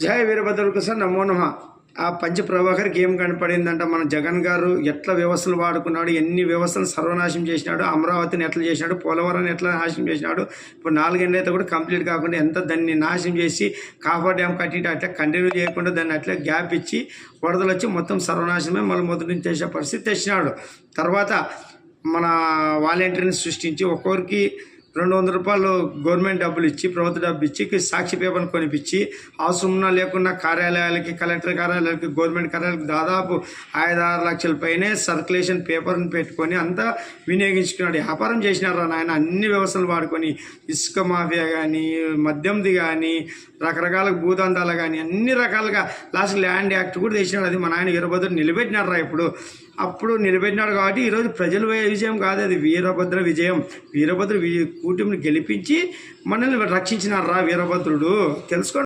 జై వీరభద్రుడికి సార్ నమో నమ. ఆ పంచ ప్రభాకర్కి ఏం కనపడిందంట, మన జగన్ గారు ఎట్లా వ్యవస్థలు వాడుకున్నాడు, ఎన్ని వ్యవస్థలు సర్వనాశనం చేసినాడు, అమరావతిని ఎట్లా చేసినాడు, పోలవరాన్ని ఎట్లా నాశనం చేసినాడు. ఇప్పుడు 4 ఏళ్ళు అయితే కూడా కంప్లీట్ కాకుండా ఎంత దాన్ని నాశనం చేసి కాఫర్ డ్యామ్ కట్టి అట్లా కంటిన్యూ చేయకుండా దాన్ని అట్లా గ్యాప్ ఇచ్చి వరదలు వచ్చి మొత్తం సర్వనాశనమే మళ్ళీ మొదటి నుంచి చేసే పరిస్థితి తెచ్చినాడు. తర్వాత మన వాలంటీర్ని సృష్టించి ఒక్కొక్కరికి 200 రూపాయలు గవర్నమెంట్ డబ్బులు ఇచ్చి, ప్రభుత్వ డబ్బులు ఇచ్చి సాక్షి పేపర్ని కొనిపించి అవసరం లేకుండా కార్యాలయాలకి, కలెక్టర్ కార్యాలయాలకి, గవర్నమెంట్ కార్యాలయాలకు దాదాపు 5-6 లక్షల పైనే సర్క్యులేషన్ పేపర్ని పెట్టుకొని అంతా వినియోగించుకున్నాడు. వ్యాపారం చేసినారు నాయన. అన్ని వ్యవస్థలు వాడుకొని ఇసుక మాఫియా కానీ, మద్యంది కానీ, రకరకాల భూదందాలు కానీ అన్ని రకాలుగా లాస్ట్ ల్యాండ్ యాక్ట్ కూడా తెచ్చినాడు. అది మా నాయన వీరభద్రుడు నిలబెట్టినారా అప్పుడు నిలబెట్టినాడు. కాబట్టి ఈరోజు ప్రజల విజయం కాదు, అది వీరభద్ర విజయం. వీరభద్ర కూటమిని గెలిపించి మనల్ని రక్షించినారా వీరభద్రుడు. తెలుసుకోండి.